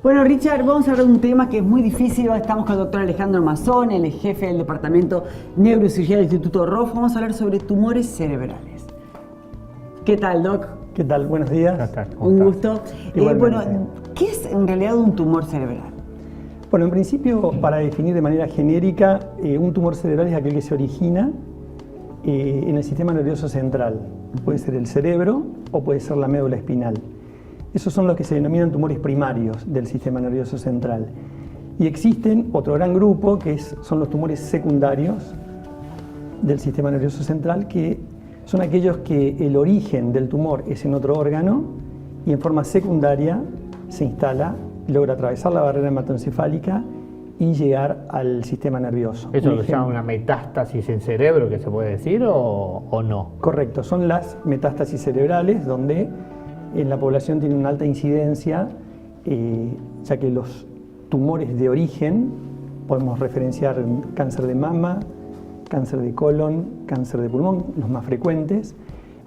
Bueno, Richard, vamos a hablar de un tema que es muy difícil. Estamos con el doctor Alejandro Mazón, el jefe del Departamento Neurocirugía del Instituto ROF. Vamos a hablar sobre tumores cerebrales. ¿Qué tal, Doc? ¿Qué tal? Buenos días. Un gusto. Bueno, ¿qué es en realidad un tumor cerebral? Bueno, en principio, para definir de manera genérica, un tumor cerebral es aquel que se origina en el sistema nervioso central. Puede ser el cerebro o puede ser la médula espinal. Esos son los que se denominan tumores primarios del sistema nervioso central. Y existen otro gran grupo que son los tumores secundarios del sistema nervioso central, que son aquellos que el origen del tumor es en otro órgano y en forma secundaria se instala, logra atravesar la barrera hematoencefálica y llegar al sistema nervioso. ¿Eso lo llama una metástasis en cerebro, que se puede decir, o no? Correcto, son las metástasis cerebrales, donde en la población tiene una alta incidencia, ya que los tumores de origen, podemos referenciar cáncer de mama, cáncer de colon, cáncer de pulmón, los más frecuentes,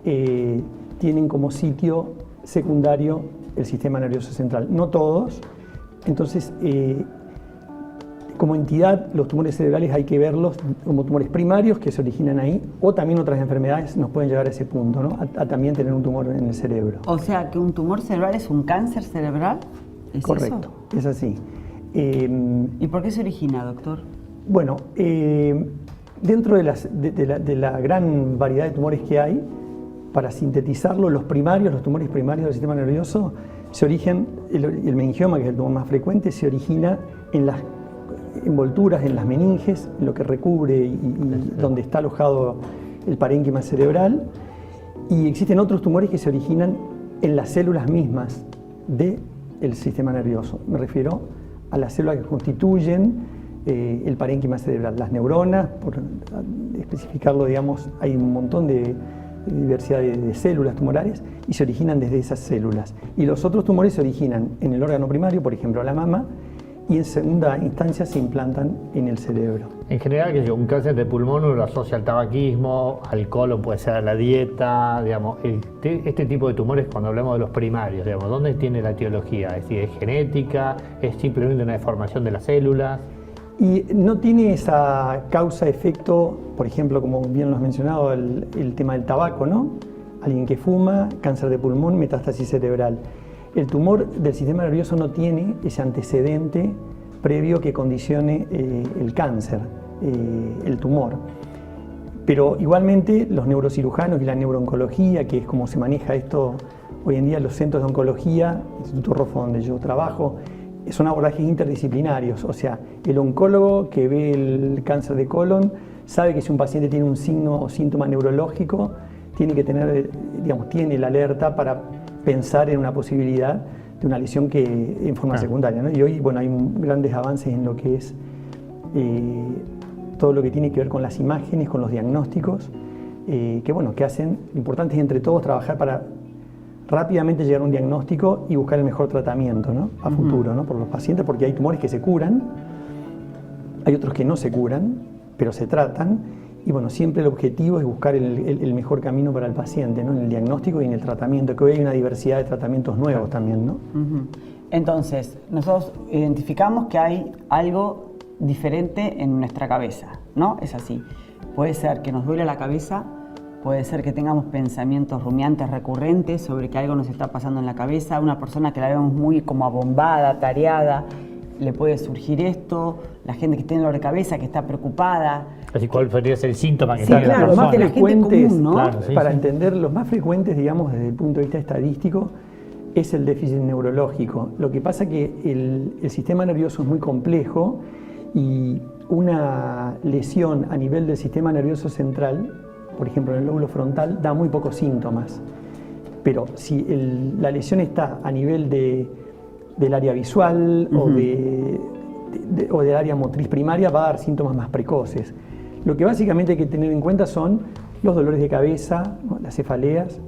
tienen como sitio secundario el sistema nervioso central. No todos, entonces como entidad los tumores cerebrales hay que verlos como tumores primarios que se originan ahí, o también otras enfermedades nos pueden llevar a ese punto, ¿no? a también tener un tumor en el cerebro. O sea, que un tumor cerebral es un cáncer cerebral. ¿Es correcto, eso? Es así. ¿Y por qué se origina, doctor? Bueno, dentro de la gran variedad de tumores que hay, para sintetizarlo, los tumores primarios del sistema nervioso, el meningioma, que es el tumor más frecuente, se origina en las envolturas, en las meninges, en lo que recubre y donde está alojado el parénquima cerebral. Y existen otros tumores que se originan en las células mismas del sistema nervioso. Me refiero a las células que constituyen el parénquima cerebral, las neuronas, por especificarlo, digamos, hay un montón de diversidad de células tumorales y se originan desde esas células. Y los otros tumores se originan en el órgano primario, por ejemplo la mama, y en segunda instancia se implantan en el cerebro. En general, un cáncer de pulmón uno lo asocia al tabaquismo, al colon puede ser a la dieta, digamos. Este tipo de tumores, cuando hablamos de los primarios, digamos, ¿dónde tiene la etiología? ¿Es decir, es genética? ¿Es simplemente una deformación de las células? Y no tiene esa causa-efecto, por ejemplo, como bien lo has mencionado, el tema del tabaco, ¿no? Alguien que fuma, cáncer de pulmón, metástasis cerebral. El tumor del sistema nervioso no tiene ese antecedente previo que condicione el cáncer, el tumor. Pero igualmente los neurocirujanos y la neurooncología, que es como se maneja esto hoy en día en los centros de oncología, el Instituto Rofo donde yo trabajo, son abordajes interdisciplinarios. O sea, el oncólogo que ve el cáncer de colon sabe que si un paciente tiene un signo o síntoma neurológico, tiene que tener, digamos, tiene la alerta para pensar en una posibilidad de una lesión en forma secundaria, ¿no? Y hoy, bueno, hay grandes avances en lo que es todo lo que tiene que ver con las imágenes, con los diagnósticos, que hacen, lo importante es entre todos trabajar para rápidamente llegar a un diagnóstico y buscar el mejor tratamiento, ¿no? A futuro, ¿no? Por los pacientes, porque hay tumores que se curan, hay otros que no se curan, pero se tratan. Y bueno, siempre el objetivo es buscar el mejor camino para el paciente, ¿no? En el diagnóstico y en el tratamiento, que hoy hay una diversidad de tratamientos nuevos también, ¿no? Entonces, nosotros identificamos que hay algo diferente en nuestra cabeza, ¿no? Es así. Puede ser que nos duele la cabeza, puede ser que tengamos pensamientos rumiantes recurrentes sobre que algo nos está pasando en la cabeza, una persona que la vemos muy como abombada, tareada, le puede surgir esto, la gente que tiene dolor de cabeza, que está preocupada. Así, ¿cuál podría ser el síntoma que sí, está en claro, la persona? Los más frecuentes, común, ¿no? Claro, para entender, los más frecuentes, digamos, desde el punto de vista estadístico, es el déficit neurológico. Lo que pasa es que el sistema nervioso es muy complejo y una lesión a nivel del sistema nervioso central, por ejemplo en el lóbulo frontal, da muy pocos síntomas. Pero si la lesión está a nivel del área visual o del área motriz primaria, va a dar síntomas más precoces. Lo que básicamente hay que tener en cuenta son los dolores de cabeza, ¿no? Las cefaleas,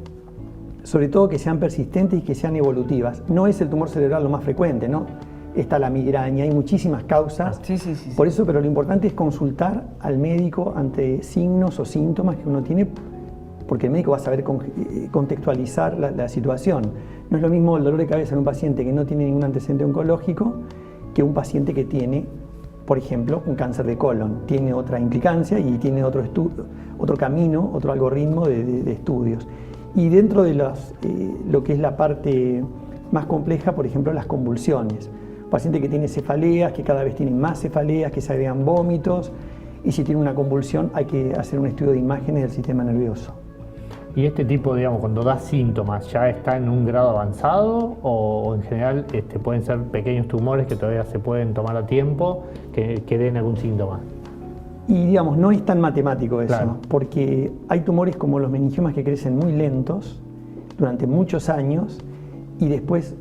sobre todo que sean persistentes y que sean evolutivas. No es el tumor cerebral lo más frecuente, ¿no? Está la migraña, hay muchísimas causas. Sí. Por eso, pero lo importante es consultar al médico ante signos o síntomas que uno tiene porque el médico va a saber contextualizar la situación. No es lo mismo el dolor de cabeza en un paciente que no tiene ningún antecedente oncológico que un paciente que tiene, por ejemplo, un cáncer de colon. Tiene otra implicancia y tiene otro camino, otro algoritmo de estudios. Y dentro de lo que es la parte más compleja, por ejemplo, las convulsiones. Paciente que tiene cefaleas, que cada vez tienen más cefaleas, que se agregan vómitos, y si tiene una convulsión hay que hacer un estudio de imágenes del sistema nervioso. ¿Y este tipo, digamos, cuando da síntomas, ya está en un grado avanzado o en general pueden ser pequeños tumores que todavía se pueden tomar a tiempo que den algún síntoma? Y digamos, no es tan matemático eso, claro, porque hay tumores como los meningiomas que crecen muy lentos durante muchos años y después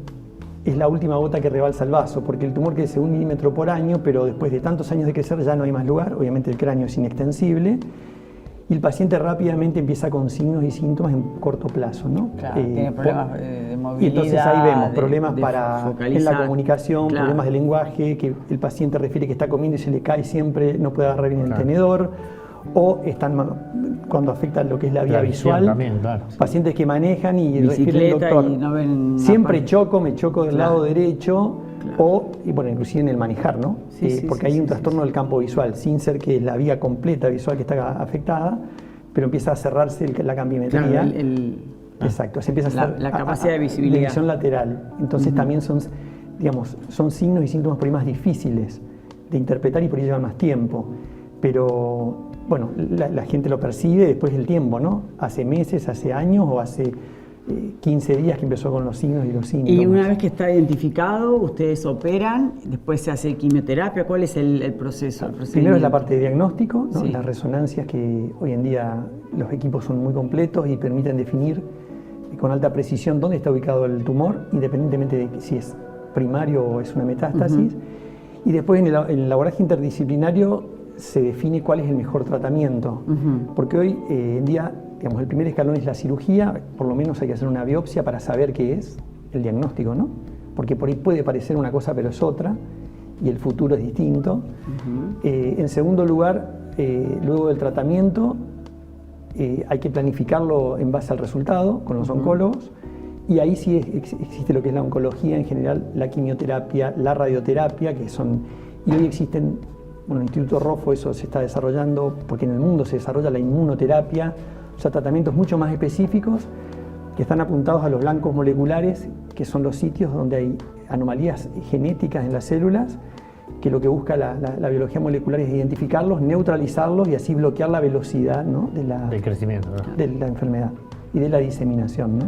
es la última gota que rebalsa el vaso, porque el tumor crece 1 milímetro por año, pero después de tantos años de crecer ya no hay más lugar, obviamente el cráneo es inextensible, y el paciente rápidamente empieza con signos y síntomas en corto plazo, ¿no? Claro, tiene problemas de movilidad. Y entonces ahí vemos problemas en la comunicación, claro, problemas de lenguaje, que el paciente refiere que está comiendo y se le cae siempre, no puede agarrar bien el tenedor, o cuando afecta lo que es la vía visual, también, claro. Pacientes que manejan y refieren al doctor, y no ven siempre me choco del lado derecho, claro, y bueno, inclusive en el manejar, ¿no? Porque hay un trastorno del campo visual, sin ser que es la vía completa visual que está afectada, pero empieza a cerrarse la cambimetría. Claro, exacto, se empieza a hacer la capacidad de visibilidad. Visión lateral. Entonces también son signos y síntomas por ahí más difíciles de interpretar y por ahí llevan más tiempo. Pero bueno, la gente lo percibe después del tiempo, ¿no? Hace meses, hace años o hace 15 días que empezó con los signos y los síntomas. Y una vez que está identificado, ustedes operan, después se hace quimioterapia. ¿Cuál es el proceso? Primero es la parte de diagnóstico, ¿no? Las resonancias, que hoy en día los equipos son muy completos y permiten definir con alta precisión dónde está ubicado el tumor, independientemente de si es primario o es una metástasis. Y después en el abordaje interdisciplinario se define cuál es el mejor tratamiento. Porque hoy en día, digamos, el primer escalón es la cirugía, por lo menos hay que hacer una biopsia para saber qué es el diagnóstico, ¿no? Porque por ahí puede parecer una cosa pero es otra y el futuro es distinto. En segundo lugar, luego del tratamiento, hay que planificarlo en base al resultado con los oncólogos, y ahí sí existe lo que es la oncología en general, la quimioterapia, la radioterapia, y hoy existen, bueno, el Instituto Roffo eso se está desarrollando, porque en el mundo se desarrolla la inmunoterapia, o sea, tratamientos mucho más específicos que están apuntados a los blancos moleculares, que son los sitios donde hay anomalías genéticas en las células, que lo que busca la biología molecular es identificarlos, neutralizarlos y así bloquear la velocidad, ¿no? del crecimiento, ¿no? De la enfermedad y de la diseminación, ¿no?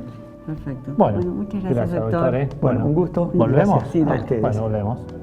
Perfecto. Bueno, Muchas gracias, doctor. doctor. Bueno, un gusto. ¿Volvemos? Gracias a ustedes. Bueno, volvemos.